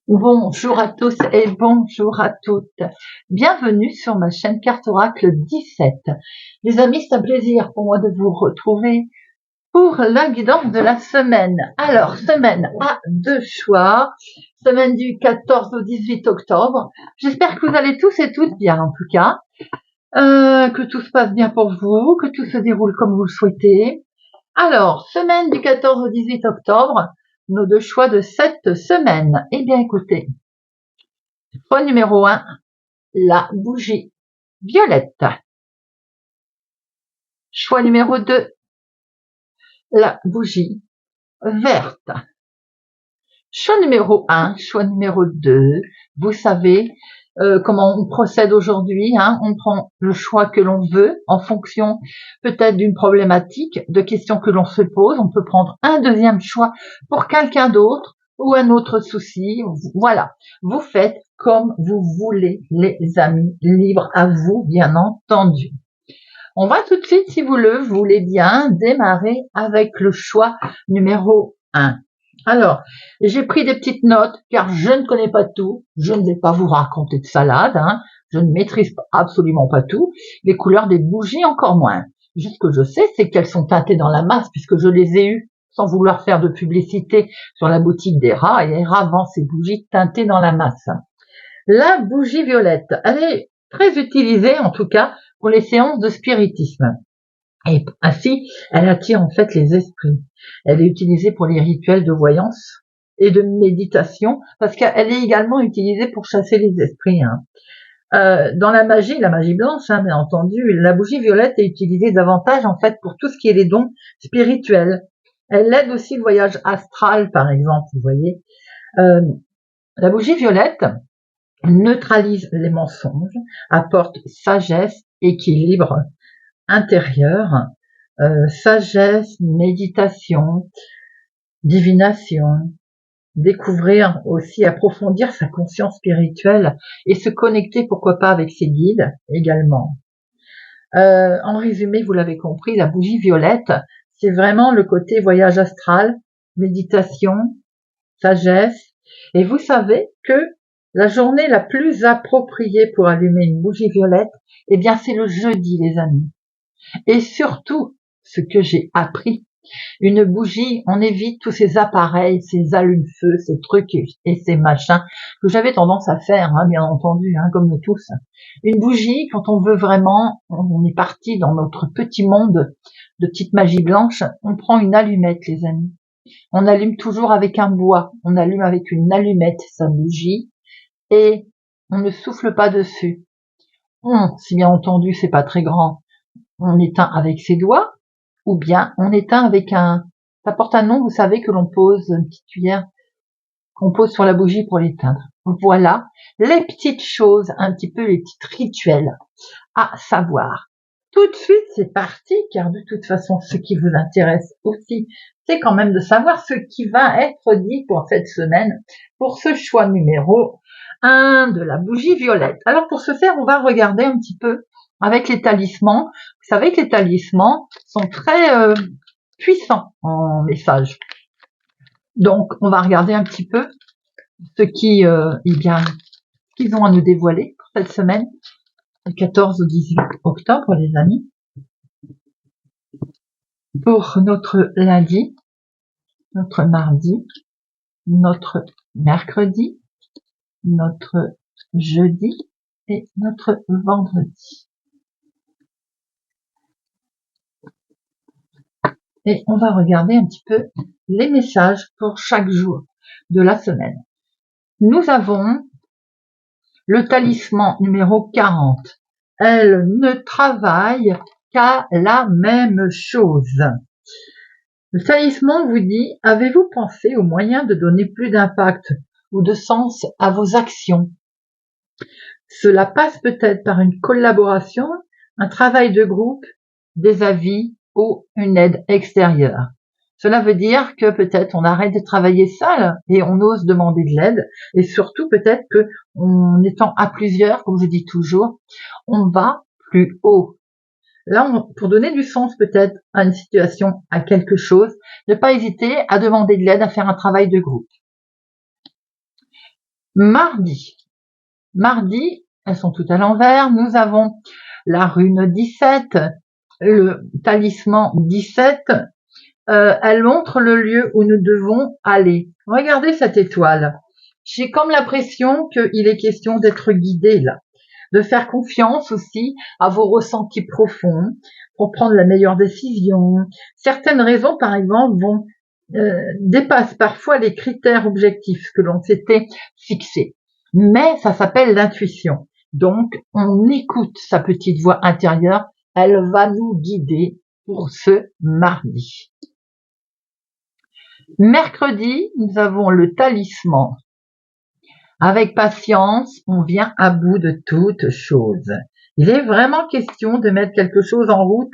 Bonjour à tous et bonjour à toutes. Bienvenue sur ma chaîne Carte Oracle 17. Les amis, c'est un plaisir pour moi de vous retrouver pour la guidance de la semaine. Alors, semaine à deux choix, semaine du 14 au 18 octobre. J'espère que vous allez tous et toutes bien en tout cas, que tout se passe bien pour vous, que tout se déroule comme vous le souhaitez. Alors, semaine du 14 au 18 octobre, nos deux choix de cette semaine. Eh bien, écoutez, choix numéro 1, la bougie violette. Choix numéro 2, la bougie verte. Choix numéro 1, choix numéro 2, vous savez comment on procède aujourd'hui, hein, on prend le choix que l'on veut en fonction peut-être d'une problématique, de questions que l'on se pose, on peut prendre un deuxième choix pour quelqu'un d'autre ou un autre souci, voilà, vous faites comme vous voulez les amis, libre à vous bien entendu. On va tout de suite, si vous le voulez bien, démarrer avec le choix numéro 1. Alors, j'ai pris des petites notes car je ne connais pas tout. Je ne vais pas vous raconter de salade. Hein. Je ne maîtrise absolument pas tout. Les couleurs des bougies encore moins. Juste ce que je sais, c'est qu'elles sont teintées dans la masse puisque je les ai eues sans vouloir faire de publicité sur la boutique d'Era. Et Era vend ces bougies teintées dans la masse. La bougie violette, elle est très utilisée en tout cas pour les séances de spiritisme. Et ainsi, elle attire en fait les esprits. Elle est utilisée pour les rituels de voyance et de méditation, parce qu'elle est également utilisée pour chasser les esprits. Hein. Dans la magie blanche, hein, bien entendu, la bougie violette est utilisée davantage en fait pour tout ce qui est les dons spirituels. Elle aide aussi le voyage astral, par exemple, vous voyez. La bougie violette neutralise les mensonges, apporte sagesse, équilibre intérieur, sagesse, méditation, divination, découvrir aussi, approfondir sa conscience spirituelle et se connecter pourquoi pas avec ses guides également. En résumé, vous l'avez compris, la bougie violette, c'est vraiment le côté voyage astral, méditation, sagesse, et vous savez que la journée la plus appropriée pour allumer une bougie violette, eh bien c'est le jeudi les amis. Et surtout, ce que j'ai appris, une bougie, on évite tous ces appareils, ces allume-feu, ces trucs et ces machins que j'avais tendance à faire, hein, bien entendu, hein, comme nous tous. Une bougie, quand on veut vraiment, on est parti dans notre petit monde de petite magie blanche, on prend une allumette, les amis. On allume toujours avec un bois, on allume avec une allumette sa bougie et on ne souffle pas dessus. Si bien entendu, c'est pas très grand. On éteint avec ses doigts, ou bien on éteint avec ça porte un nom, vous savez, que l'on pose, une petite cuillère qu'on pose sur la bougie pour l'éteindre. Voilà les petites choses, un petit peu les petits rituels à savoir. Tout de suite, c'est parti, car de toute façon, ce qui vous intéresse aussi, c'est quand même de savoir ce qui va être dit pour cette semaine, pour ce choix numéro 1 de la bougie violette. Alors pour ce faire, on va regarder un petit peu avec les talismans. Vous savez que les talismans sont très puissants en message. Donc, on va regarder un petit peu ce qui, qu'ils ont à nous dévoiler pour cette semaine, du 14 au 18 octobre, les amis. Pour notre lundi, notre mardi, notre mercredi, notre jeudi et notre vendredi. Et on va regarder un petit peu les messages pour chaque jour de la semaine. Nous avons le talisman numéro 40. Elle ne travaille qu'à la même chose. Le talisman vous dit, avez-vous pensé au moyen de donner plus d'impact ou de sens à vos actions? Cela passe peut-être par une collaboration, un travail de groupe, des avis ou une aide extérieure. Cela veut dire que peut-être on arrête de travailler seul et on ose demander de l'aide. Et surtout peut-être que en étant à plusieurs, comme je dis toujours, on va plus haut. Là, pour donner du sens peut-être à une situation, à quelque chose, ne pas hésiter à demander de l'aide, à faire un travail de groupe. Mardi, elles sont toutes à l'envers. Nous avons la rune 17, le talisman 17. Elle montre le lieu où nous devons aller. Regardez cette étoile. J'ai comme l'impression qu'il est question d'être guidé là, de faire confiance aussi à vos ressentis profonds pour prendre la meilleure décision. Certaines raisons, par exemple, dépassent parfois les critères objectifs que l'on s'était fixés. Mais ça s'appelle l'intuition. Donc, on écoute sa petite voix intérieure. Elle va nous guider pour ce mardi. Mercredi, nous avons le talisman. Avec patience, on vient à bout de toute chose. Il est vraiment question de mettre quelque chose en route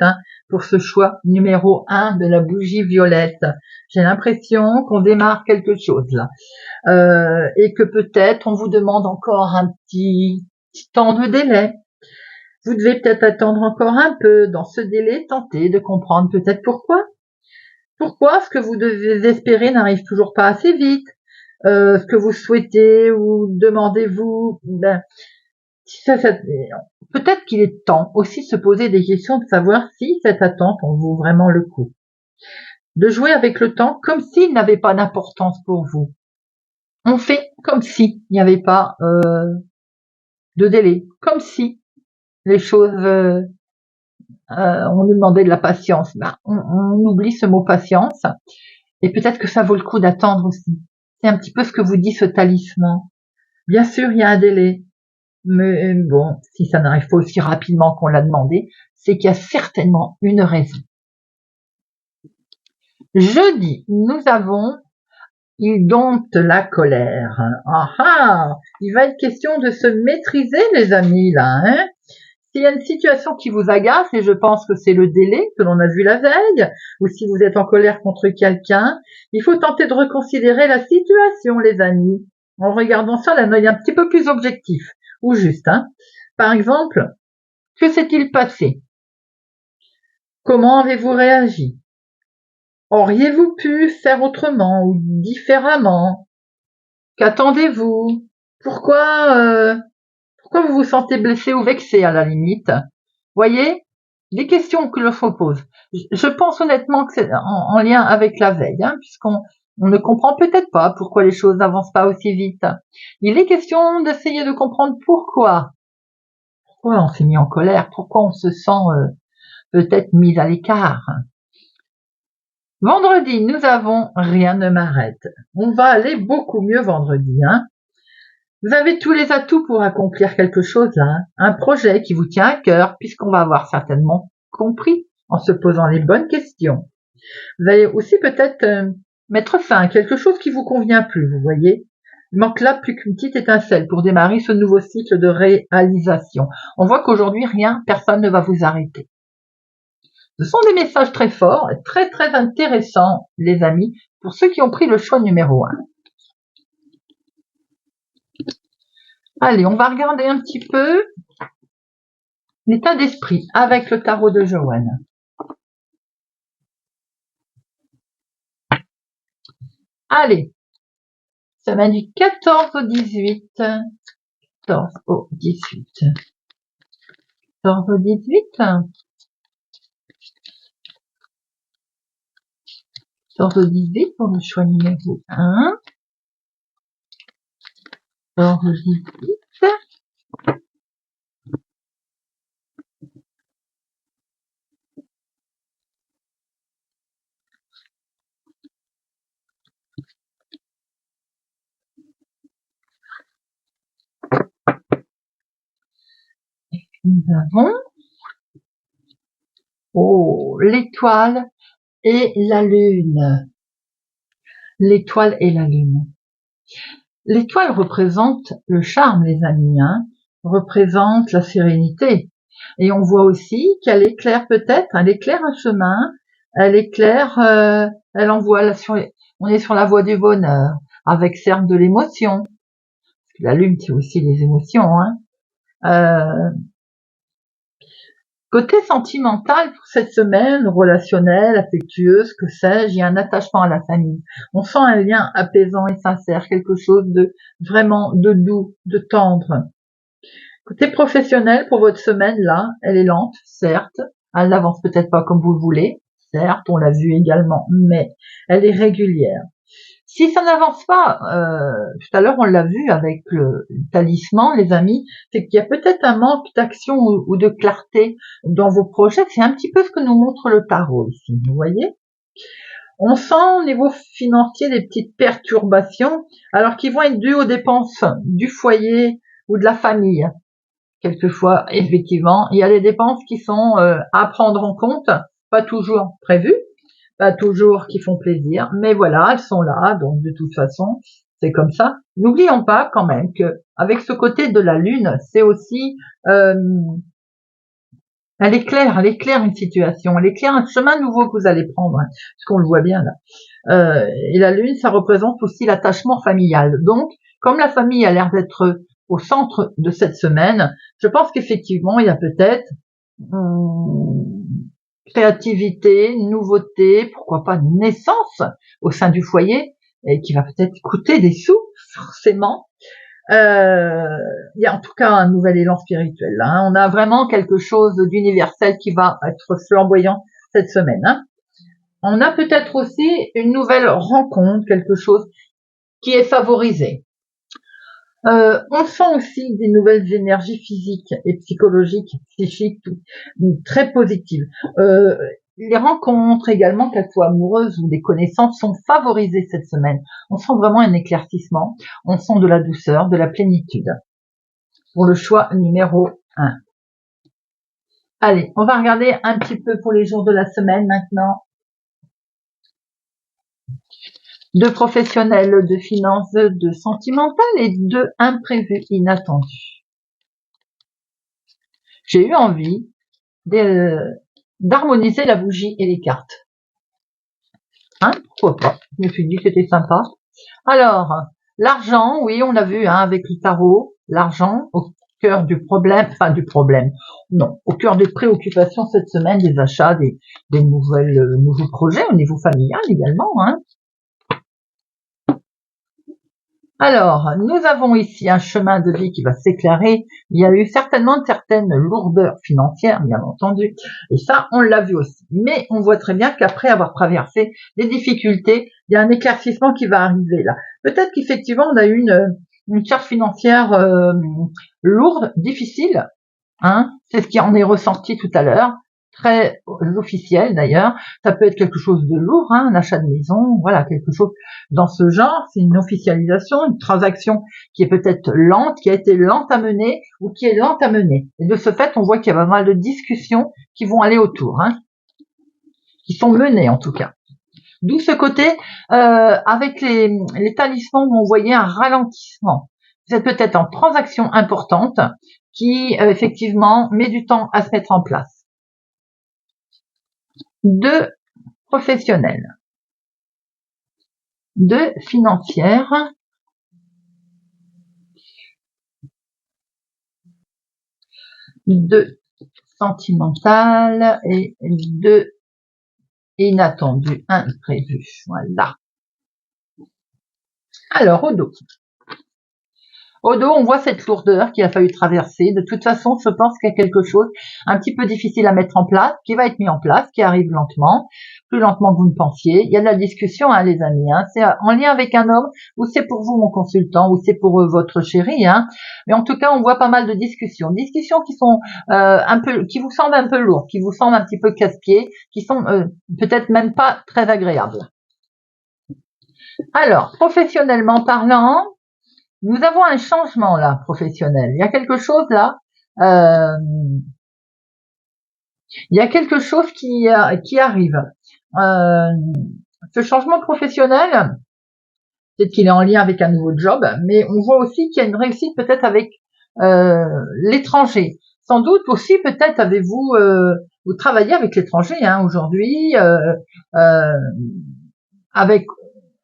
pour ce choix numéro 1 de la bougie violette. J'ai l'impression qu'on démarre quelque chose là. Et que peut-être on vous demande encore un petit temps de délai. Vous devez peut-être attendre encore un peu. Dans ce délai, tenter de comprendre peut-être pourquoi. Pourquoi ce que vous devez espérer n'arrive toujours pas assez vite. Ce que vous souhaitez ou demandez-vous, peut-être qu'il est temps aussi de se poser des questions, de savoir si cette attente en vaut vraiment le coup. De jouer avec le temps comme s'il n'avait pas d'importance pour vous. On fait comme s'il n'y avait pas de délai, comme si les choses, on nous demandait de la patience. On oublie ce mot patience et peut-être que ça vaut le coup d'attendre aussi. C'est un petit peu ce que vous dit ce talisman. Bien sûr, il y a un délai, mais bon, si ça n'arrive pas aussi rapidement qu'on l'a demandé, c'est qu'il y a certainement une raison. Jeudi, nous avons il dompte la colère. Il va être question de se maîtriser, les amis, là. S'il y a une situation qui vous agace, et je pense que c'est le délai que l'on a vu la veille, ou si vous êtes en colère contre quelqu'un, il faut tenter de reconsidérer la situation, les amis, en regardant ça d'un œil un petit peu plus objectif, ou juste. Par exemple, que s'est-il passé? Comment avez-vous réagi? Auriez-vous pu faire autrement ou différemment? Qu'attendez-vous? Pourquoi vous vous sentez blessé ou vexé à la limite? Voyez, les questions que l'on se pose. Je pense honnêtement que c'est en lien avec la veille, puisqu'on ne comprend peut-être pas pourquoi les choses n'avancent pas aussi vite. Il est question d'essayer de comprendre pourquoi on s'est mis en colère, pourquoi on se sent peut-être mis à l'écart. Vendredi, nous avons rien ne m'arrête. On va aller beaucoup mieux vendredi. Vous avez tous les atouts pour accomplir quelque chose là, un projet qui vous tient à cœur, puisqu'on va avoir certainement compris en se posant les bonnes questions. Vous allez aussi peut-être mettre fin à quelque chose qui vous convient plus, vous voyez. Il manque là plus qu'une petite étincelle pour démarrer ce nouveau cycle de réalisation. On voit qu'aujourd'hui, personne ne va vous arrêter. Ce sont des messages très forts, très très intéressants, les amis, pour ceux qui ont pris le choix numéro 1. Allez, on va regarder un petit peu l'état d'esprit avec le tarot de Joanne. Allez, semaine du 14 au 18. 14 au 18. 14 au 18. 14 au 18 pour le choix numéro 1. 14 au 18. Nous avons l'étoile et la lune. L'étoile et la lune. L'étoile représente le charme, les amis, représente la sérénité. Et on voit aussi qu'elle éclaire peut-être, elle éclaire un chemin, elle éclaire Elle envoie on est sur la voie du bonheur, avec certes de l'émotion. La lune, c'est aussi les émotions, hein. Côté sentimental pour cette semaine, relationnel, affectueux, que sais-je, il y a un attachement à la famille. On sent un lien apaisant et sincère, quelque chose de vraiment de doux, de tendre. Côté professionnel, pour votre semaine, là, elle est lente, certes. Elle n'avance peut-être pas comme vous le voulez, certes, on l'a vu également, mais elle est régulière. Si ça n'avance pas, tout à l'heure on l'a vu avec le talisman, les amis, c'est qu'il y a peut-être un manque d'action ou de clarté dans vos projets. C'est un petit peu ce que nous montre le tarot ici, vous voyez. On sent au niveau financier des petites perturbations, alors qui vont être dues aux dépenses du foyer ou de la famille. Quelquefois, effectivement, il y a des dépenses qui sont à prendre en compte, pas toujours prévues, pas toujours qui font plaisir, mais voilà, elles sont là, donc de toute façon, c'est comme ça. N'oublions pas quand même que avec ce côté de la lune, c'est aussi elle éclaire une situation, elle éclaire un chemin nouveau que vous allez prendre, hein, parce qu'on le voit bien là. Et la lune, ça représente aussi l'attachement familial. Donc, comme la famille a l'air d'être au centre de cette semaine, je pense qu'effectivement, il y a peut-être créativité, nouveauté, pourquoi pas naissance au sein du foyer, et qui va peut-être coûter des sous, forcément. Il y a en tout cas un nouvel élan spirituel. Hein. On a vraiment quelque chose d'universel qui va être flamboyant cette semaine. Hein. On a peut-être aussi une nouvelle rencontre, quelque chose qui est favorisé. On sent aussi des nouvelles énergies physiques et psychologiques, psychiques, très positives. Les rencontres également, qu'elles soient amoureuses ou des connaissances, sont favorisées cette semaine. On sent vraiment un éclaircissement, on sent de la douceur, de la plénitude. Pour le choix numéro 1. Allez, on va regarder un petit peu pour les jours de la semaine maintenant. De professionnels, de finances, de sentimental et de imprévus, inattendus. J'ai eu envie d'harmoniser la bougie et les cartes. Hein, pourquoi pas? Je me suis dit que c'était sympa. Alors, l'argent, oui, on l'a vu hein, avec le tarot, l'argent au cœur du problème, non, au cœur des préoccupations cette semaine, des achats, des nouveaux projets au niveau familial également. Hein. Alors, nous avons ici un chemin de vie qui va s'éclairer. Il y a eu certainement certaines lourdeurs financières, bien entendu. Et ça, on l'a vu aussi. Mais on voit très bien qu'après avoir traversé des difficultés, il y a un éclaircissement qui va arriver là. Peut-être qu'effectivement, on a eu une charge financière lourde, difficile. Hein, c'est ce qui en est ressorti tout à l'heure. Très officiel d'ailleurs, ça peut être quelque chose de lourd, hein, un achat de maison, voilà, quelque chose dans ce genre, c'est une officialisation, une transaction qui est peut-être lente, qui a été lente à mener ou qui est lente à mener. Et de ce fait, on voit qu'il y a pas mal de discussions qui vont aller autour, hein, qui sont menées en tout cas. D'où ce côté, avec les talismans, où on voyait un ralentissement. Vous êtes peut-être en transaction importante qui, effectivement, met du temps à se mettre en place. De professionnels, de financières, de sentimental et de inattendu, imprévu. Voilà. Alors, au dos. Au dos, on voit cette lourdeur qu'il a fallu traverser. De toute façon, je pense qu'il y a quelque chose un petit peu difficile à mettre en place, qui va être mis en place, qui arrive lentement, plus lentement que vous ne pensiez. Il y a de la discussion, hein, les amis. Hein. C'est en lien avec un homme, ou c'est pour vous, mon consultant, ou c'est pour votre chéri. Hein. Mais en tout cas, on voit pas mal de discussions. Discussions qui sont qui vous semblent un peu lourdes, qui vous semblent un petit peu casse-pieds, qui sont peut-être même pas très agréables. Alors, professionnellement parlant, nous avons un changement là, professionnel. Il y a quelque chose là. Il y a quelque chose qui arrive. Ce changement professionnel, peut-être qu'il est en lien avec un nouveau job, mais on voit aussi qu'il y a une réussite peut-être avec l'étranger. Sans doute aussi peut-être avez-vous vous travaillez avec l'étranger hein, aujourd'hui. avec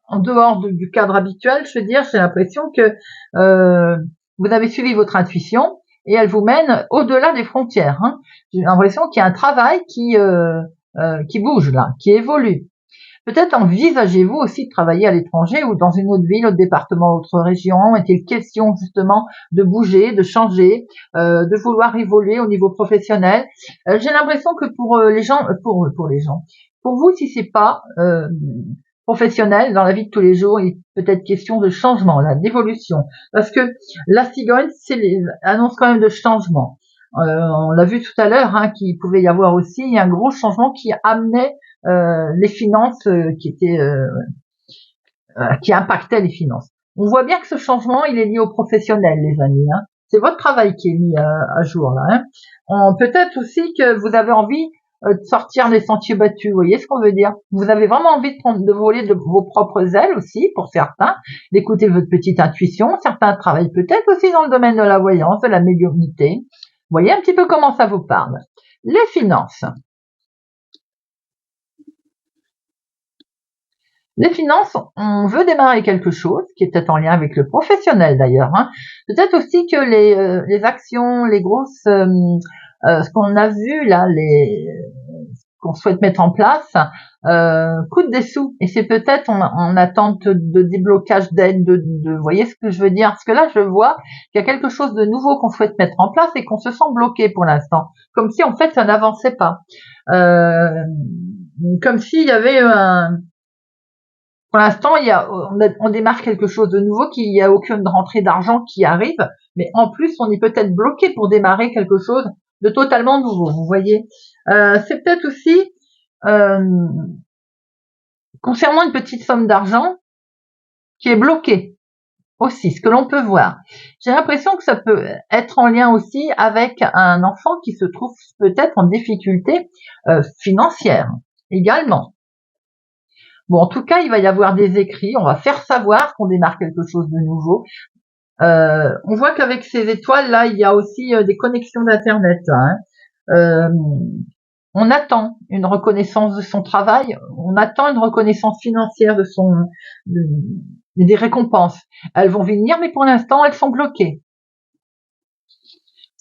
en dehors du cadre habituel, je veux dire, j'ai l'impression que vous avez suivi votre intuition et elle vous mène au-delà des frontières. Hein. J'ai l'impression qu'il y a un travail qui bouge là, qui évolue. Peut-être envisagez-vous aussi de travailler à l'étranger ou dans une autre ville, autre département, autre région. Est-il question justement de bouger, de changer, de vouloir évoluer au niveau professionnel? J'ai l'impression que pour les gens, pour vous, si c'est pas professionnel dans la vie de tous les jours, il est peut-être question de changement, là, d'évolution, parce que la cigogne, annonce quand même de changement. On l'a vu tout à l'heure, hein, qu'il pouvait y avoir aussi un gros changement qui amenait les finances qui impactaient les finances. On voit bien que ce changement, il est lié au professionnel, les amis. Hein. C'est votre travail qui est mis à jour là. Hein. Peut-être aussi que vous avez envie de sortir des sentiers battus. Vous voyez ce qu'on veut dire? Vous avez vraiment envie de voler de vos propres ailes aussi, pour certains, d'écouter votre petite intuition. Certains travaillent peut-être aussi dans le domaine de la voyance, de la médiumnité. Vous voyez un petit peu comment ça vous parle. Les finances. Les finances, on veut démarrer quelque chose qui est peut-être en lien avec le professionnel d'ailleurs. Hein. Peut-être aussi que les actions, les grosses, ce qu'on a vu là, qu'on souhaite mettre en place, coûtent des sous. Et c'est peut-être en attente de déblocage d'aide, vous voyez ce que je veux dire? Parce que là, je vois qu'il y a quelque chose de nouveau qu'on souhaite mettre en place et qu'on se sent bloqué pour l'instant. Comme si en fait ça n'avançait pas. Comme s'il y avait pour l'instant, on démarre quelque chose de nouveau, qu'il n'y a aucune rentrée d'argent qui arrive, mais en plus, on est peut-être bloqué pour démarrer quelque chose de totalement nouveau, vous voyez. C'est peut-être aussi, concernant une petite somme d'argent, qui est bloquée aussi, ce que l'on peut voir. J'ai l'impression que ça peut être en lien aussi avec un enfant qui se trouve peut-être en difficulté financière également. Bon, en tout cas, il va y avoir des écrits, on va faire savoir qu'on démarre quelque chose de nouveau. On voit qu'avec ces étoiles-là, il y a aussi des connexions d'Internet. Hein. On attend une reconnaissance de son travail, on attend une reconnaissance financière des récompenses. Elles vont venir, mais pour l'instant, elles sont bloquées.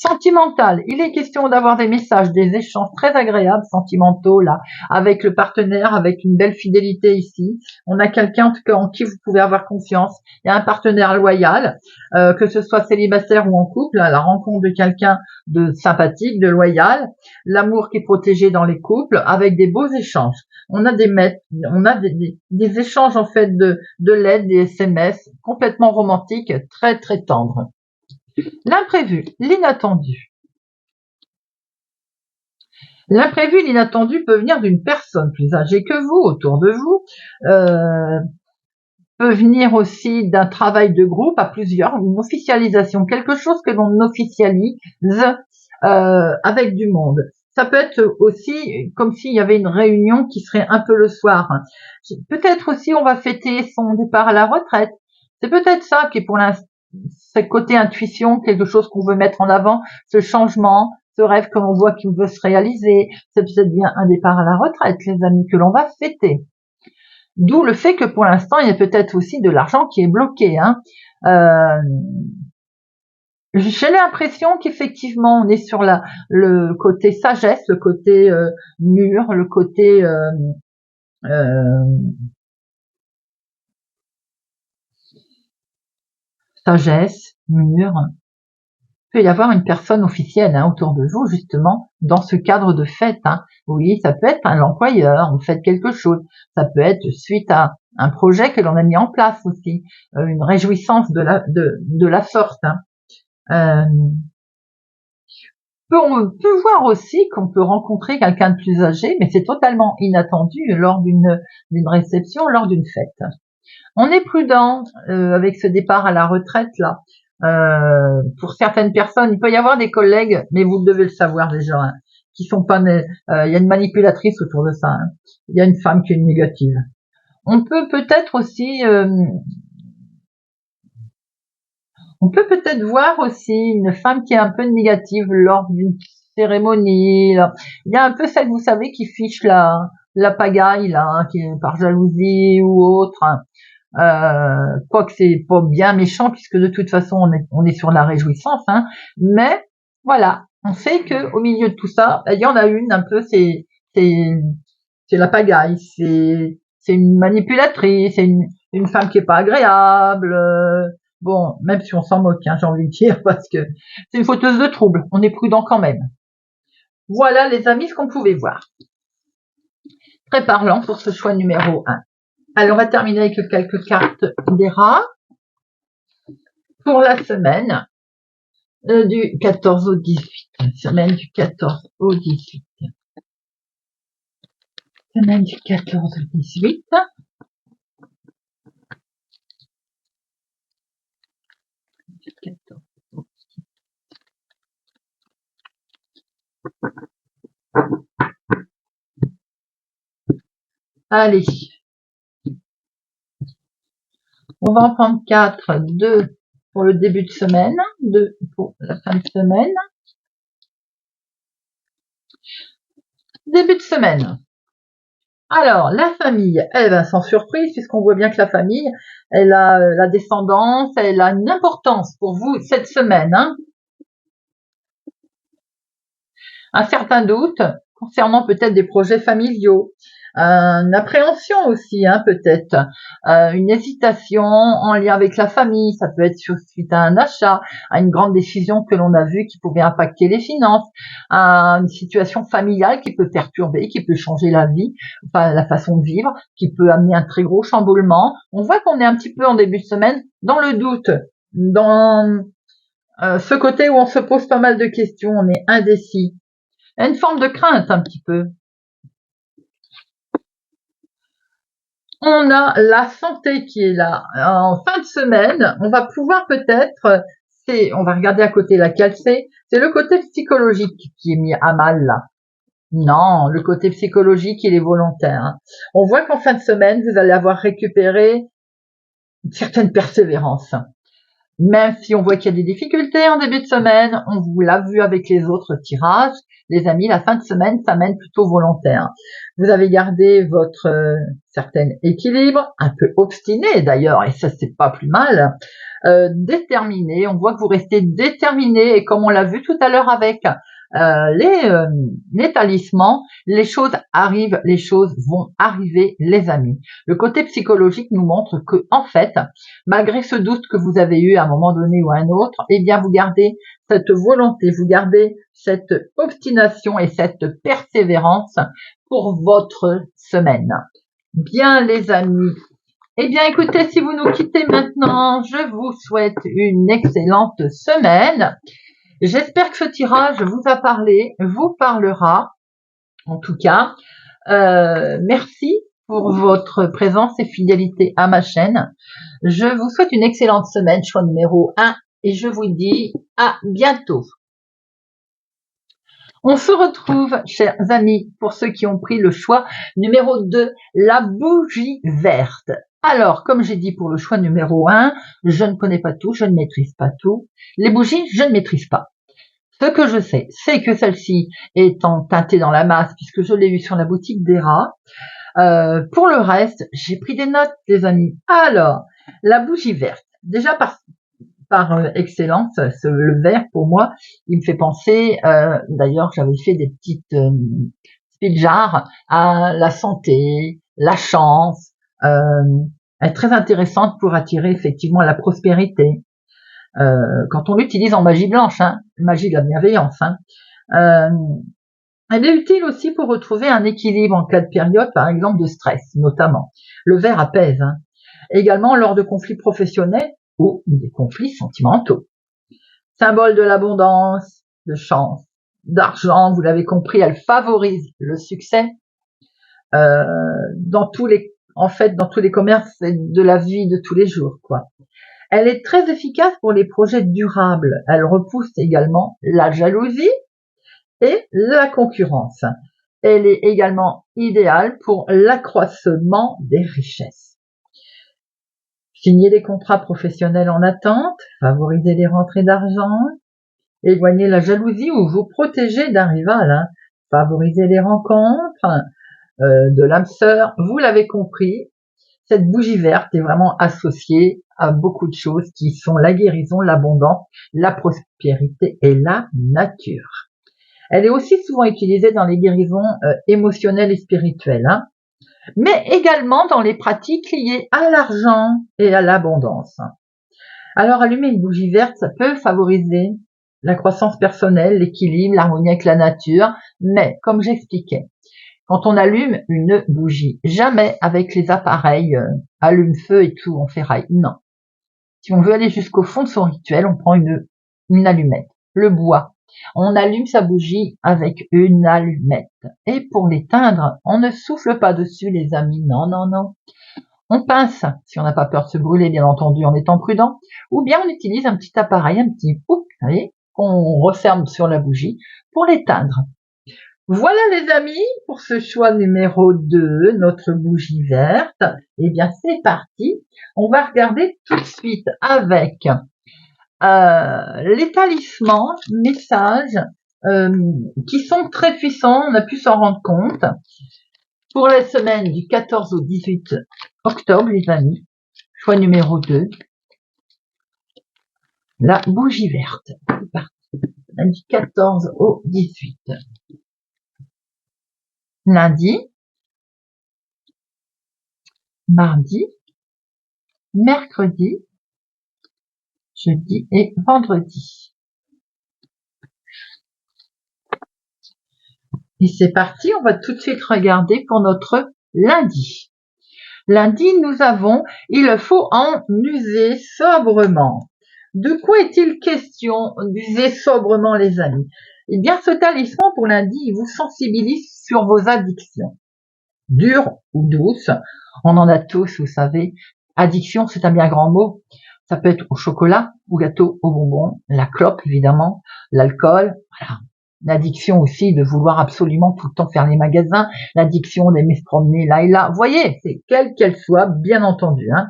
Sentimental, il est question d'avoir des messages, des échanges très agréables, sentimentaux, là, avec le partenaire, avec une belle fidélité ici. On a quelqu'un, en tout cas, en qui vous pouvez avoir confiance. Il y a un partenaire loyal, que ce soit célibataire ou en couple, la rencontre de quelqu'un de sympathique, de loyal, l'amour qui est protégé dans les couples, avec des beaux échanges. On a des échanges, en fait, de l'aide, des SMS, complètement romantiques, très, très tendres. L'imprévu, l'inattendu. L'imprévu, l'inattendu peut venir d'une personne plus âgée que vous, autour de vous, peut venir aussi d'un travail de groupe à plusieurs, une officialisation, quelque chose que l'on officialise avec du monde. Ça peut être aussi comme s'il y avait une réunion qui serait un peu le soir. Peut-être aussi on va fêter son départ à la retraite. C'est peut-être ça qui est pour l'instant, ce côté intuition, quelque chose qu'on veut mettre en avant, ce changement, ce rêve que l'on voit qui veut se réaliser. C'est peut-être bien un départ à la retraite, les amis, que l'on va fêter. D'où le fait que pour l'instant, il y a peut-être aussi de l'argent qui est bloqué. Hein. J'ai l'impression qu'effectivement, on est sur le côté sagesse, le côté mûr, le côté sagesse, mûr. Il peut y avoir une personne officielle autour de vous, justement, dans ce cadre de fête. Hein. Oui, ça peut être l'employeur, vous faites quelque chose. Ça peut être suite à un projet que l'on a mis en place aussi, une réjouissance de la sorte. Hein. On peut voir aussi qu'on peut rencontrer quelqu'un de plus âgé, mais c'est totalement inattendu lors d'une réception, lors d'une fête. On est prudent avec ce départ à la retraite là. Pour certaines personnes, il peut y avoir des collègues, mais vous devez le savoir déjà, hein, qui sont pas il y a une manipulatrice autour de ça. Hein. Il y a une femme qui est négative. On peut peut-être aussi voir aussi une femme qui est un peu négative lors d'une cérémonie. Là. Il y a un peu celle, vous savez, qui fiche la la pagaille là, hein, qui est par jalousie ou autre. Quoique c'est pas bien méchant puisque de toute façon on est sur la réjouissance, hein, mais voilà, on sait que au milieu de tout ça, il y en a une un peu, c'est la pagaille, c'est une manipulatrice, c'est une femme qui est pas agréable. Bon, même si on s'en moque, hein, j'ai envie de dire, parce que c'est une fauteuse de trouble. On est prudent quand même. Voilà les amis ce qu'on pouvait voir. Très parlant pour ce choix numéro 1. Alors, on va terminer avec quelques cartes des rats pour la semaine du 14 au 18. Semaine du 14 au 18. Semaine du 14 au 18. Du 14 au 18. Allez. On va en prendre 4, 2 pour le début de semaine, 2 pour la fin de semaine. Début de semaine. Alors, la famille, elle va sans surprise, puisqu'on voit bien que la famille, elle a la descendance, elle a une importance pour vous cette semaine. Hein. Un certain doute concernant peut-être des projets familiaux, une appréhension aussi, hein, peut-être, une hésitation en lien avec la famille, ça peut être suite à un achat, à une grande décision que l'on a vue qui pouvait impacter les finances, à une situation familiale qui peut perturber, qui peut changer la vie, enfin la façon de vivre, qui peut amener un très gros chamboulement. On voit qu'on est un petit peu en début de semaine dans le doute, dans ce côté où on se pose pas mal de questions, on est indécis. Il y a une forme de crainte un petit peu. On a la santé qui est là. En fin de semaine, on va pouvoir peut-être, on va regarder à côté laquelle c'est le côté psychologique qui est mis à mal là. Non, le côté psychologique, il est volontaire. Hein. On voit qu'en fin de semaine, vous allez avoir récupéré une certaine persévérance. Même si on voit qu'il y a des difficultés en début de semaine, on vous l'a vu avec les autres tirages, les amis, la fin de semaine s'amène plutôt volontaire. Vous avez gardé votre certain équilibre, un peu obstiné d'ailleurs, et ça c'est pas plus mal, déterminé, on voit que vous restez déterminé, et comme on l'a vu tout à l'heure avec les talismans, les choses arrivent, les choses vont arriver, les amis. Le côté psychologique nous montre que, en fait, malgré ce doute que vous avez eu à un moment donné ou à un autre, eh bien, vous gardez cette volonté, vous gardez cette obstination et cette persévérance pour votre semaine. Bien, les amis. Eh bien, écoutez, si vous nous quittez maintenant, je vous souhaite une excellente semaine. J'espère que ce tirage vous a parlé, vous parlera. En tout cas, merci pour votre présence et fidélité à ma chaîne. Je vous souhaite une excellente semaine, choix numéro 1, et je vous dis à bientôt. On se retrouve, chers amis, pour ceux qui ont pris le choix numéro 2, la bougie verte. Alors, comme j'ai dit pour le choix numéro 1, je ne connais pas tout, je ne maîtrise pas tout. Les bougies, je ne maîtrise pas. Ce que je sais, c'est que celle-ci est teintée dans la masse, puisque je l'ai eu sur la boutique des rats. Pour le reste, j'ai pris des notes, les amis. Alors, la bougie verte, déjà par excellence, le vert, pour moi, il me fait penser, d'ailleurs, j'avais fait des petites speed jars à la santé, la chance, elle est très intéressante pour attirer effectivement la prospérité. Quand on l'utilise en magie blanche, hein, magie de la bienveillance. Hein. Elle est utile aussi pour retrouver un équilibre en cas de période, par exemple, de stress, notamment. Le vert apaise. Hein. Également lors de conflits professionnels ou des conflits sentimentaux. Symbole de l'abondance, de chance, d'argent, vous l'avez compris, elle favorise le succès dans tous les commerces de la vie de tous les jours, quoi. Elle est très efficace pour les projets durables. Elle repousse également la jalousie et la concurrence. Elle est également idéale pour l'accroissement des richesses. Signer des contrats professionnels en attente, favoriser les rentrées d'argent, éloigner la jalousie ou vous protéger d'un rival, hein, favoriser les rencontres, de l'âme sœur. Vous l'avez compris, cette bougie verte est vraiment associée à beaucoup de choses qui sont la guérison, l'abondance, la prospérité et la nature. Elle est aussi souvent utilisée dans les guérisons émotionnelles et spirituelles, hein, mais également dans les pratiques liées à l'argent et à l'abondance. Alors allumer une bougie verte, ça peut favoriser la croissance personnelle, l'équilibre, l'harmonie avec la nature, mais comme j'expliquais, quand on allume une bougie, jamais avec les appareils allume-feu et tout, on ferraille, non. Si on veut aller jusqu'au fond de son rituel, on prend une allumette, le bois. On allume sa bougie avec une allumette. Et pour l'éteindre, on ne souffle pas dessus, les amis. Non, non, non. On pince, si on n'a pas peur de se brûler, bien entendu, en étant prudent. Ou bien on utilise un petit appareil, un petit pouc, vous voyez, qu'on referme sur la bougie pour l'éteindre. Voilà les amis, pour ce choix numéro 2, notre bougie verte. Eh bien, c'est parti. On va regarder tout de suite avec les talismans, messages, qui sont très puissants, on a pu s'en rendre compte. Pour la semaine du 14 au 18 octobre, les amis, choix numéro 2, la bougie verte. C'est parti. Du 14 au 18. Lundi, mardi, mercredi, jeudi et vendredi. Et c'est parti, on va tout de suite regarder pour notre lundi. Lundi, nous avons « Il faut en user sobrement ». De quoi est-il question d'user sobrement, les amis? Eh bien, ce talisman pour lundi, il vous sensibilise sur vos addictions. Dures ou douces, on en a tous, vous savez. Addiction, c'est un bien grand mot. Ça peut être au chocolat, au gâteau, au bonbon, la clope, évidemment, l'alcool, voilà. L'addiction aussi de vouloir absolument tout le temps faire les magasins, l'addiction d'aimer se promener là et là. Vous voyez, c'est quelle qu'elle soit, bien entendu. Hein.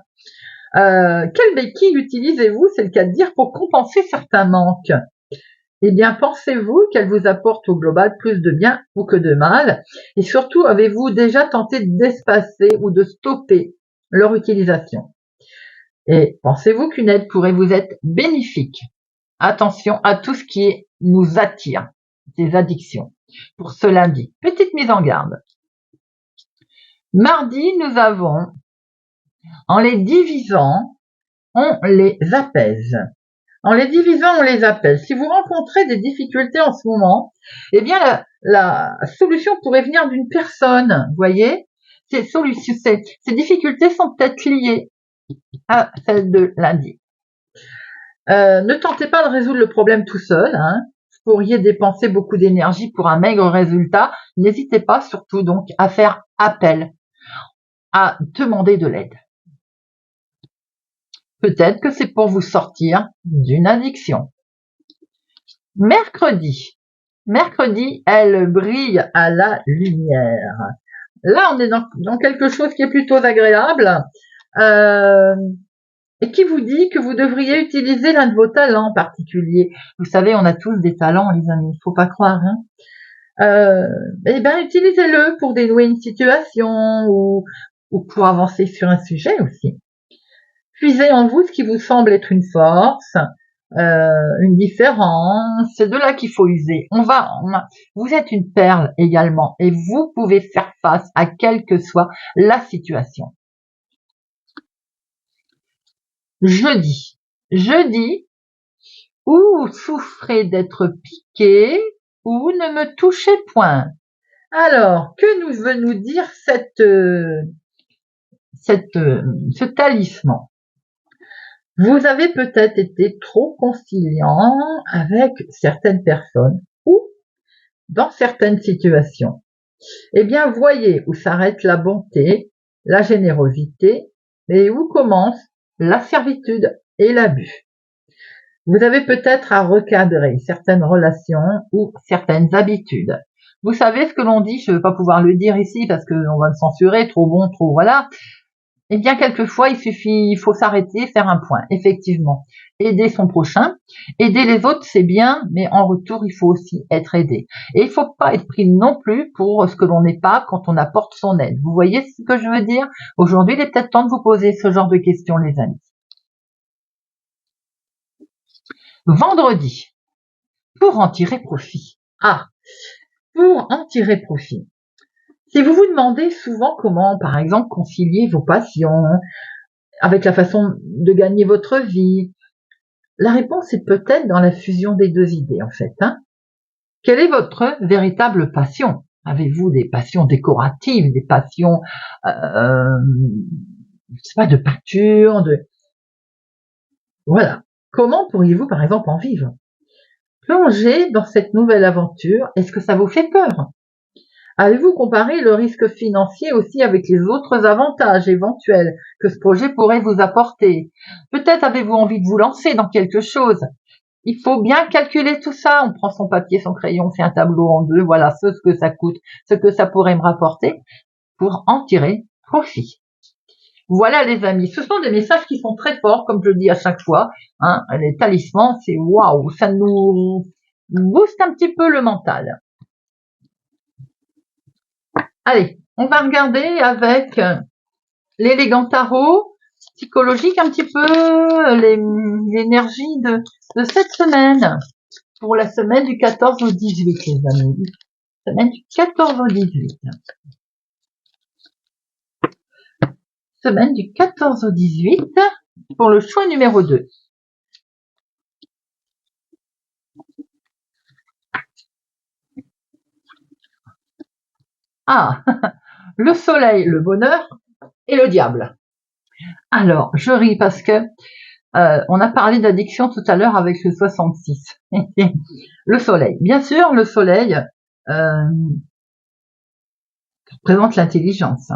Quelle béquille utilisez-vous, c'est le cas de dire, pour compenser certains manques? Eh bien, pensez-vous qu'elle vous apporte au global plus de bien ou que de mal? Et surtout, avez-vous déjà tenté d'espacer ou de stopper leur utilisation? Et pensez-vous qu'une aide pourrait vous être bénéfique? Attention à tout ce qui nous attire, des addictions. Pour ce lundi, petite mise en garde. Mardi, nous avons, en les divisant, on les apaise. En les divisant, on les apaise. Si vous rencontrez des difficultés en ce moment, eh bien, la solution pourrait venir d'une personne, vous voyez. Ces difficultés sont peut-être liées à celles de lundi. Ne tentez pas de résoudre le problème tout seul. Hein. Vous pourriez dépenser beaucoup d'énergie pour un maigre résultat. N'hésitez pas surtout donc à faire appel, à demander de l'aide. Peut-être que c'est pour vous sortir d'une addiction. Mercredi, elle brille à la lumière. Là, on est dans quelque chose qui est plutôt agréable. Et qui vous dit que vous devriez utiliser l'un de vos talents particuliers. Vous savez, on a tous des talents, les amis, il faut pas croire. Hein. Eh bien, utilisez-le pour dénouer une situation ou pour avancer sur un sujet aussi. Puisez en vous ce qui vous semble être une force, une différence. C'est de là qu'il faut user. Vous êtes une perle également et vous pouvez faire face à quelle que soit la situation. Jeudi, ou souffrez d'être piqué, ou ne me touchez point. Alors, que nous veut nous dire ce talisman? Vous avez peut-être été trop conciliant avec certaines personnes ou dans certaines situations. Eh bien, voyez où s'arrête la bonté, la générosité et où commence la servitude et l'abus. Vous avez peut-être à recadrer certaines relations ou certaines habitudes. Vous savez ce que l'on dit, je ne vais pas pouvoir le dire ici parce qu'on va me censurer, trop bon, trop voilà. Eh bien, quelquefois, il faut s'arrêter, faire un point. Effectivement, aider son prochain. Aider les autres, c'est bien, mais en retour, il faut aussi être aidé. Et il faut pas être pris non plus pour ce que l'on n'est pas quand on apporte son aide. Vous voyez ce que je veux dire? Aujourd'hui, il est peut-être temps de vous poser ce genre de questions, les amis. Vendredi, pour en tirer profit. Pour en tirer profit. Si vous vous demandez souvent comment, par exemple, concilier vos passions avec la façon de gagner votre vie, la réponse est peut-être dans la fusion des deux idées, en fait. Quelle est votre véritable passion? Avez-vous des passions décoratives, des passions, je sais pas, de peinture, voilà. Comment pourriez-vous, par exemple, en vivre? Plonger dans cette nouvelle aventure, est-ce que ça vous fait peur? Avez-vous comparé le risque financier aussi avec les autres avantages éventuels que ce projet pourrait vous apporter? Peut-être avez-vous envie de vous lancer dans quelque chose. Il faut bien calculer tout ça. On prend son papier, son crayon, on fait un tableau en deux, voilà ce que ça coûte, ce que ça pourrait me rapporter pour en tirer profit. Voilà les amis, ce sont des messages qui sont très forts, comme je le dis à chaque fois. Les talismans, c'est waouh, ça nous booste un petit peu le mental. Allez, on va regarder avec l'élégant tarot psychologique un petit peu l'énergie de cette semaine pour la semaine du 14 au 18, les amis. Semaine du 14 au 18. Semaine du 14 au 18 pour le choix numéro 2. Le soleil, le bonheur et le diable. Alors, je ris parce que on a parlé d'addiction tout à l'heure avec le 66. Le soleil. Bien sûr, le soleil représente l'intelligence.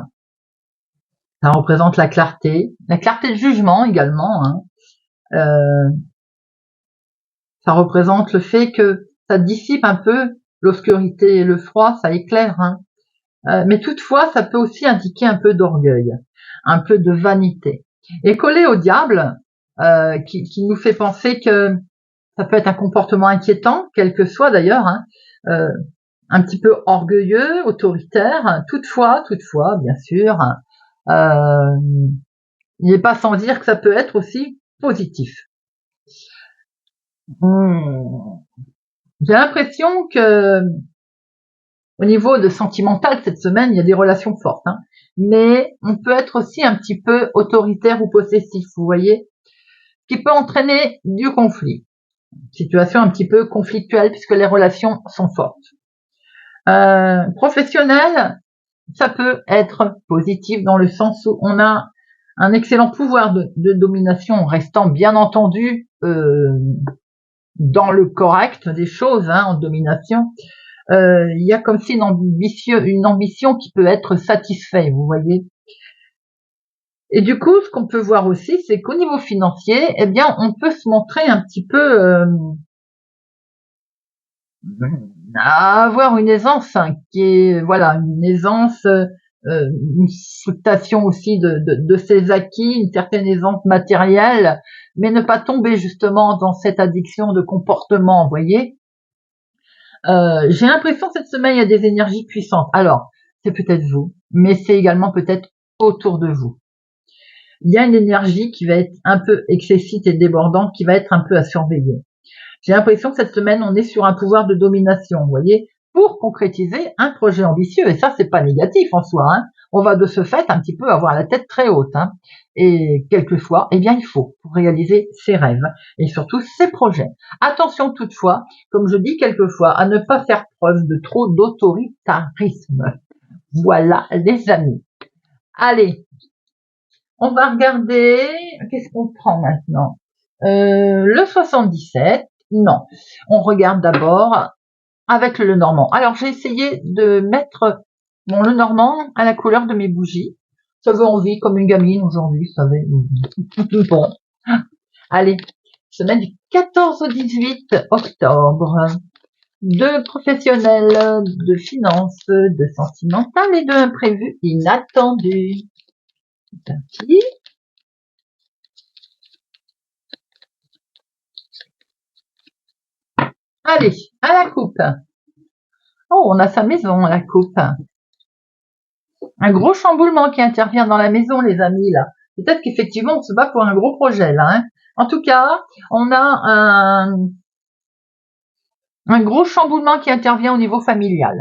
Ça représente la clarté de jugement également. Ça représente le fait que ça dissipe un peu l'obscurité et le froid, ça éclaire. Mais toutefois, ça peut aussi indiquer un peu d'orgueil, un peu de vanité. Et collé au diable, qui nous fait penser que ça peut être un comportement inquiétant, quel que soit d'ailleurs, un petit peu orgueilleux, autoritaire. Toutefois, bien sûr, il n'est pas sans dire que ça peut être aussi positif. J'ai l'impression que au niveau de sentimental cette semaine, il y a des relations fortes, mais on peut être aussi un petit peu autoritaire ou possessif, vous voyez, qui peut entraîner du conflit. Situation un petit peu conflictuelle puisque les relations sont fortes. Professionnel, ça peut être positif dans le sens où on a un excellent pouvoir de domination en restant bien entendu dans le correct des choses, en domination. Il y a comme si une ambition qui peut être satisfaite, vous voyez. Et du coup, ce qu'on peut voir aussi, c'est qu'au niveau financier, eh bien, on peut se montrer un petit peu avoir une aisance qui est, voilà, une aisance, une fluctuation aussi de ses acquis, une certaine aisance matérielle, mais ne pas tomber justement dans cette addiction de comportement, vous voyez. J'ai l'impression cette semaine il y a des énergies puissantes. Alors, c'est peut-être vous, mais c'est également peut-être autour de vous. Il y a une énergie qui va être un peu excessive et débordante, qui va être un peu à surveiller. J'ai l'impression que cette semaine, on est sur un pouvoir de domination, vous voyez, pour concrétiser un projet ambitieux. Et ça, c'est pas négatif en soi. On va de ce fait un petit peu avoir la tête très haute. Et quelquefois, eh bien, il faut pour réaliser ses rêves et surtout ses projets. Attention toutefois, comme je dis quelquefois, à ne pas faire preuve de trop d'autoritarisme. Voilà, les amis. Allez, on va regarder. Qu'est-ce qu'on prend maintenant? Le 77. Non, on regarde d'abord avec le Lenormand. Alors, j'ai essayé de mettre mon Lenormand à la couleur de mes bougies. Ça veut envie comme une gamine aujourd'hui, vous savez. Bon. Allez, semaine du 14 au 18 octobre. De professionnels, de finances, de sentimental et de imprévus inattendus. Allez, à la coupe. Oh, on a sa maison, la coupe. Un gros chamboulement qui intervient dans la maison, les amis, là. Peut-être qu'effectivement, on se bat pour un gros projet, là. Hein. En tout cas, on a un gros chamboulement qui intervient au niveau familial.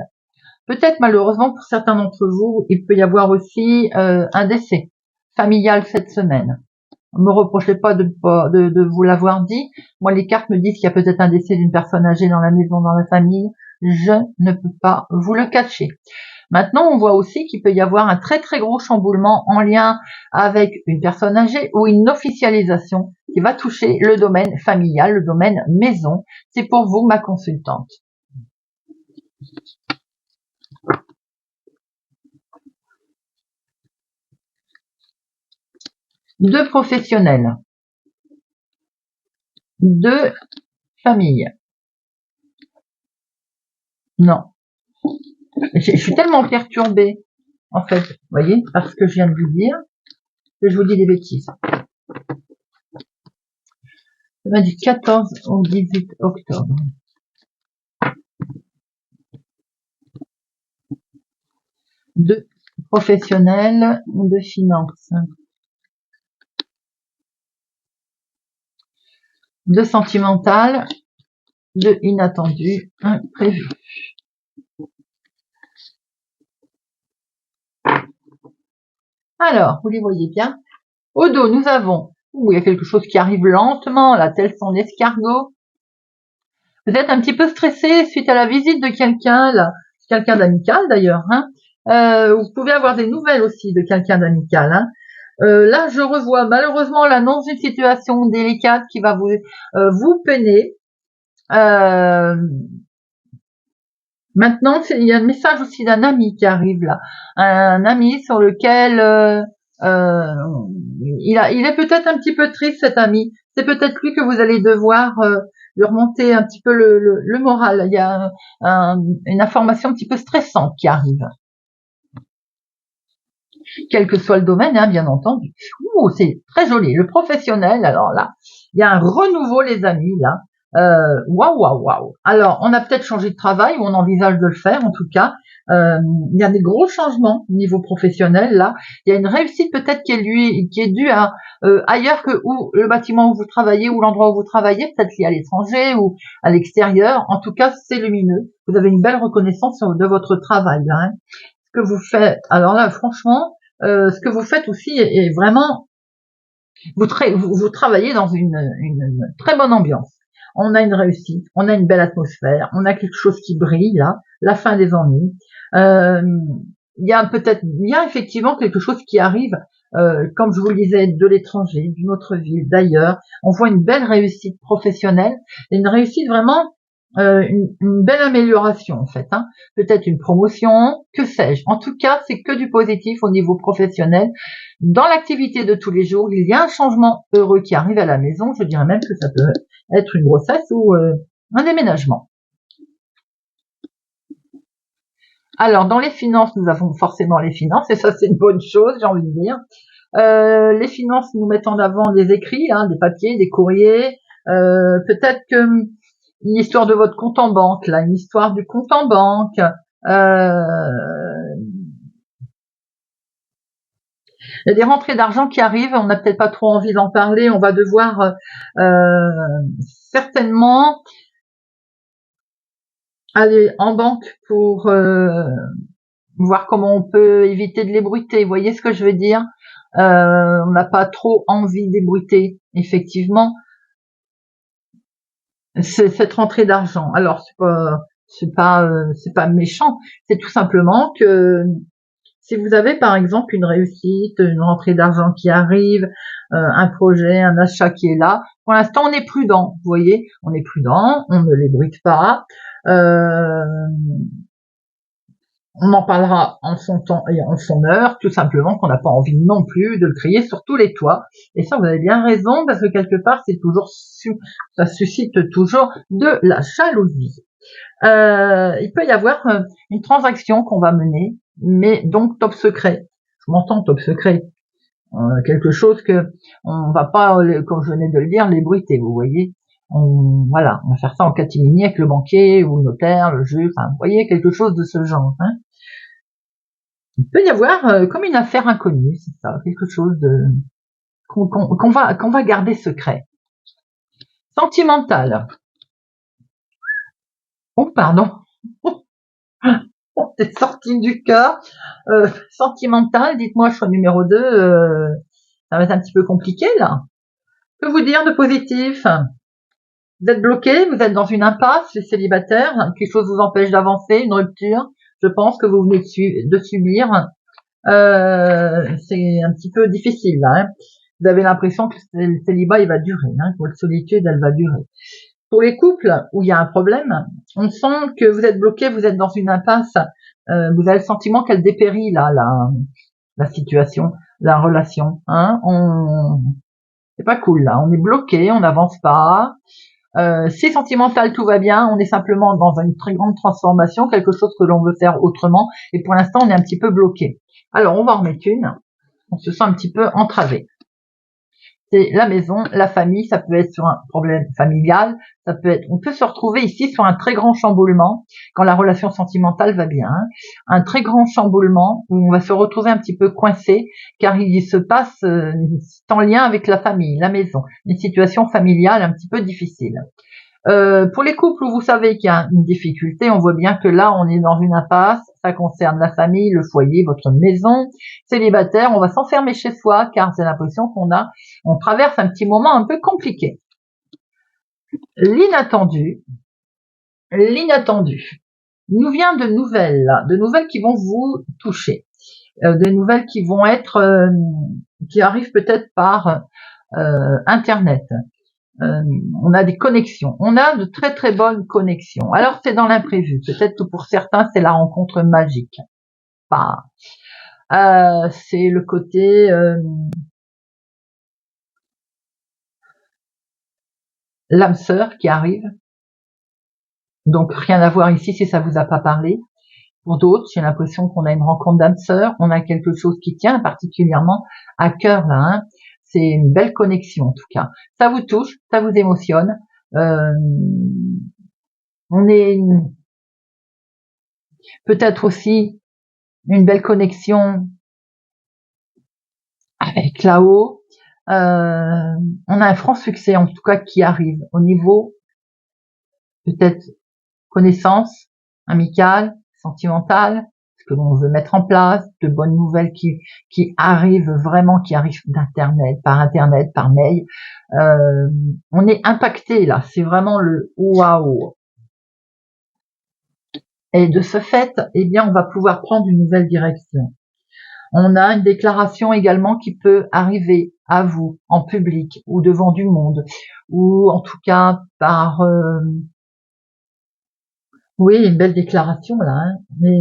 Peut-être, malheureusement, pour certains d'entre vous, il peut y avoir aussi un décès familial cette semaine. Ne me reprochez pas de vous l'avoir dit. Moi, les cartes me disent qu'il y a peut-être un décès d'une personne âgée dans la maison, dans la famille. Je ne peux pas vous le cacher. Maintenant, on voit aussi qu'il peut y avoir un très très gros chamboulement en lien avec une personne âgée ou une officialisation qui va toucher le domaine familial, le domaine maison. C'est pour vous, ma consultante. Deux professionnels, deux familles. Non. Je suis tellement perturbée, en fait, vous voyez, par ce que je viens de vous dire, que je vous dis des bêtises. Ça va du 14 au 18 octobre. Deux professionnels de finances. Deux sentimentales, deux inattendus, imprévus. Alors, vous les voyez bien. Au dos, nous avons, il y a quelque chose qui arrive lentement, là, tel son escargot. Vous êtes un petit peu stressé suite à la visite de quelqu'un, là, quelqu'un d'amical d'ailleurs. Hein. Vous pouvez avoir des nouvelles aussi de quelqu'un d'amical. Hein. Là, je revois malheureusement l'annonce d'une situation délicate qui va vous peiner. Maintenant, il y a un message aussi d'un ami qui arrive là, un ami sur lequel il est peut-être un petit peu triste, cet ami. C'est peut-être lui que vous allez devoir lui remonter un petit peu le moral. Il y a une information un petit peu stressante qui arrive. Quel que soit le domaine, hein, bien entendu. Ouh, c'est très joli. Le professionnel, alors là, il y a un renouveau, les amis, là. Waouh, waouh, waouh. Alors, on a peut-être changé de travail, ou on envisage de le faire, en tout cas. Il y a des gros changements au niveau professionnel, là. Il y a une réussite peut-être qui est due à ailleurs que où le bâtiment où vous travaillez, ou l'endroit où vous travaillez, peut-être lié à l'étranger ou à l'extérieur. En tout cas, c'est lumineux. Vous avez une belle reconnaissance de votre travail, là. Hein. Ce que vous faites, alors là, franchement, ce que vous faites aussi est vraiment, vous travaillez dans une très bonne ambiance. On a une réussite, on a une belle atmosphère, on a quelque chose qui brille là, la fin des ennuis. Il y a effectivement quelque chose qui arrive, comme je vous le disais, de l'étranger, d'une autre ville, d'ailleurs. On voit une belle réussite professionnelle, et une réussite vraiment, une belle amélioration en fait. Hein. Peut-être une promotion, que sais-je. En tout cas, c'est que du positif au niveau professionnel. Dans l'activité de tous les jours, il y a un changement heureux qui arrive à la maison. Je dirais même que ça peut être une grossesse ou un déménagement. Alors, dans les finances, nous avons forcément les finances, et ça c'est une bonne chose, j'ai envie de dire. Les finances nous mettent en avant des écrits, hein, des papiers, des courriers. Peut-être que une histoire de votre compte en banque, là, une histoire du compte en banque. Il y a des rentrées d'argent qui arrivent, on n'a peut-être pas trop envie d'en parler, on va devoir certainement aller en banque pour voir comment on peut éviter de l'ébruiter. Vous voyez ce que je veux dire? On n'a pas trop envie d'ébruiter, effectivement, cette rentrée d'argent. Alors c'est pas méchant, c'est tout simplement que si vous avez par exemple une réussite, une rentrée d'argent qui arrive, un projet, un achat qui est là, pour l'instant on est prudent, vous voyez, on est prudent, on ne l'ébruite pas, on en parlera en son temps et en son heure, tout simplement qu'on n'a pas envie non plus de le crier sur tous les toits. Et ça, vous avez bien raison, parce que quelque part, ça suscite toujours de la jalousie. Il peut y avoir une transaction qu'on va mener, mais donc top secret. Je m'entends top secret. Quelque chose que on va pas, comme je venais de le dire, l'ébruiter, vous voyez. Voilà, on va faire ça en catimini avec le banquier ou le notaire, le juge, enfin, vous voyez, quelque chose de ce genre. Hein. Il peut y avoir comme une affaire inconnue, c'est ça, quelque chose de qu'on va garder secret. Sentimental. Oh, pardon. C'est sorti du cœur. Sentimental, dites-moi, choix numéro 2, ça va être un petit peu compliqué, là. Que vous dire de positif? Vous êtes bloqué, vous êtes dans une impasse, les célibataires, quelque chose vous empêche d'avancer, une rupture, je pense que vous venez de subir. C'est un petit peu difficile, là. Hein. Vous avez l'impression que le célibat, il va durer, hein, que votre solitude, elle va durer. Pour les couples où il y a un problème, on sent que vous êtes bloqué, vous êtes dans une impasse, vous avez le sentiment qu'elle dépérit, là, la situation, la relation. Hein. C'est pas cool, là. On est bloqué, on n'avance pas. Si sentimental, tout va bien, on est simplement dans une très grande transformation, quelque chose que l'on veut faire autrement, et pour l'instant, on est un petit peu bloqué. Alors, on va en remettre une. On se sent un petit peu entravé. C'est la maison, la famille, ça peut être sur un problème familial, ça peut être, on peut se retrouver ici sur un très grand chamboulement quand la relation sentimentale va bien, hein. Un très grand chamboulement où on va se retrouver un petit peu coincé car il se passe en lien avec la famille, la maison, une situation familiale un petit peu difficile. Pour les couples où vous savez qu'il y a une difficulté, on voit bien que là, on est dans une impasse. Ça concerne la famille, le foyer, votre maison. Célibataire, on va s'enfermer chez soi car c'est l'impression on traverse un petit moment un peu compliqué. L'inattendu nous vient de nouvelles qui vont vous toucher, des nouvelles qui vont être, qui arrivent peut-être par Internet. On a des connexions, on a de très très bonnes connexions. Alors c'est dans l'imprévu, peut-être que pour certains c'est la rencontre magique. Pas, c'est le côté l'âme sœur qui arrive. Donc rien à voir ici si ça vous a pas parlé. Pour d'autres, j'ai l'impression qu'on a une rencontre d'âme sœur, on a quelque chose qui tient particulièrement à cœur là. Hein. C'est une belle connexion en tout cas. Ça vous touche, ça vous émotionne. On est peut-être aussi une belle connexion avec là-haut. On a un franc succès en tout cas qui arrive au niveau peut-être connaissance amicale, sentimentale, ce que l'on veut mettre en place, de bonnes nouvelles qui arrivent vraiment, qui arrivent d'internet, par mail. On est impacté là, c'est vraiment le waouh. Et de ce fait, eh bien, on va pouvoir prendre une nouvelle direction. On a une déclaration également qui peut arriver à vous en public ou devant du monde, ou en tout cas par oui, une belle déclaration là, hein, mais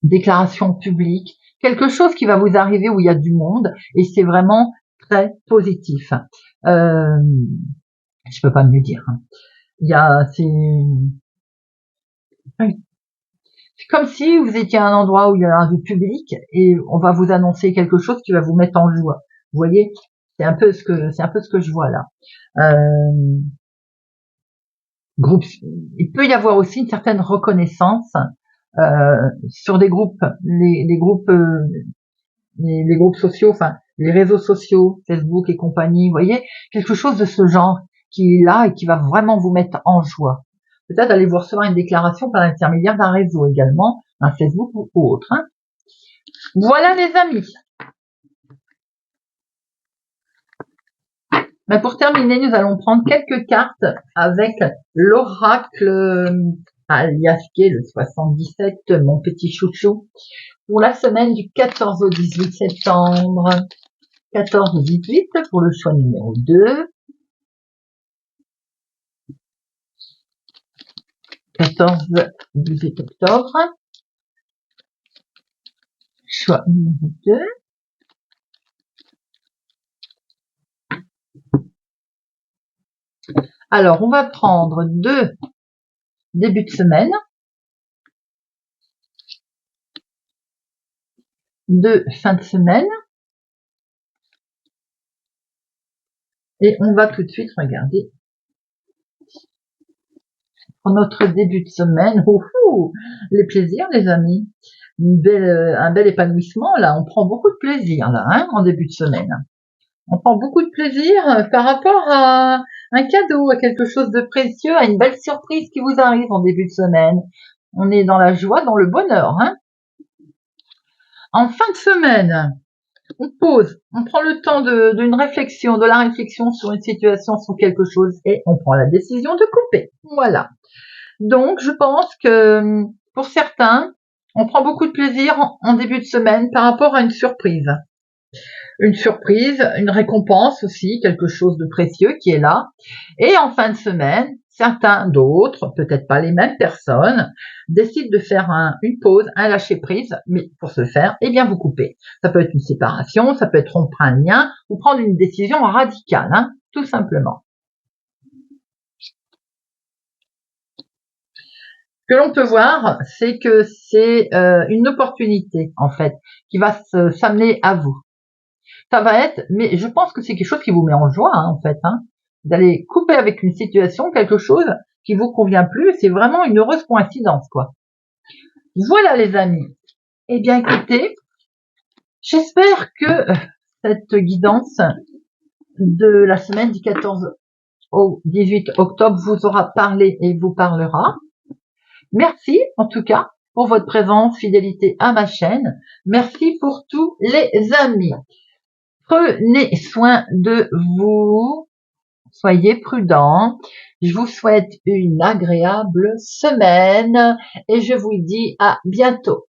déclaration publique, quelque chose qui va vous arriver où il y a du monde et c'est vraiment très positif. Je peux pas mieux dire. Hein. Il y a c'est comme si vous étiez à un endroit où il y a un du public et on va vous annoncer quelque chose qui va vous mettre en joie. Vous voyez, c'est un peu ce que je vois là. Groupe, il peut y avoir aussi une certaine reconnaissance sur des groupes, les groupes, les groupes sociaux, enfin les réseaux sociaux, Facebook et compagnie. Vous voyez, quelque chose de ce genre qui est là et qui va vraiment vous mettre en joie. Peut-être allez vous recevoir une déclaration par l'intermédiaire d'un réseau également, un Facebook ou autre. Hein. Voilà les amis. Mais pour terminer, nous allons prendre quelques cartes avec l'oracle alias le 77, mon petit chouchou, pour la semaine du 14 au 18 septembre. 14 au 18 pour le choix numéro 2. 14 18 octobre. Choix numéro 2. Alors, on va prendre 2 début de semaine, 2 fin de semaine Et on va tout de suite regarder pour notre début de semaine. Les plaisirs, les amis. Un bel épanouissement, là. On prend beaucoup de plaisir, là, hein, en début de semaine. On prend beaucoup de plaisir par rapport à un cadeau, à quelque chose de précieux, à une belle surprise qui vous arrive en début de semaine. On est dans la joie, dans le bonheur, hein. En fin de semaine, on pose, on prend le temps d'une réflexion, de la réflexion sur une situation, sur quelque chose, et on prend la décision de couper. Voilà. Donc, je pense que pour certains, on prend beaucoup de plaisir en début de semaine par rapport à une surprise. Une surprise, une récompense aussi, quelque chose de précieux qui est là. Et en fin de semaine, certains d'autres, peut-être pas les mêmes personnes, décident de faire une pause, un lâcher prise, mais pour ce faire, eh bien vous coupez. Ça peut être une séparation, ça peut être rompre un lien, ou prendre une décision radicale, hein, tout simplement. Ce que l'on peut voir, c'est que c'est une opportunité, en fait, qui va s'amener à vous. Ça va être, mais je pense que c'est quelque chose qui vous met en joie, hein, en fait, hein, d'aller couper avec une situation, quelque chose qui vous convient plus, c'est vraiment une heureuse coïncidence, quoi. Voilà, les amis. Eh bien, écoutez, j'espère que cette guidance de la semaine du 14 au 18 octobre vous aura parlé et vous parlera. Merci, en tout cas, pour votre présence, fidélité à ma chaîne. Merci pour tous les amis. Prenez soin de vous. Soyez prudents. Je vous souhaite une agréable semaine et je vous dis à bientôt.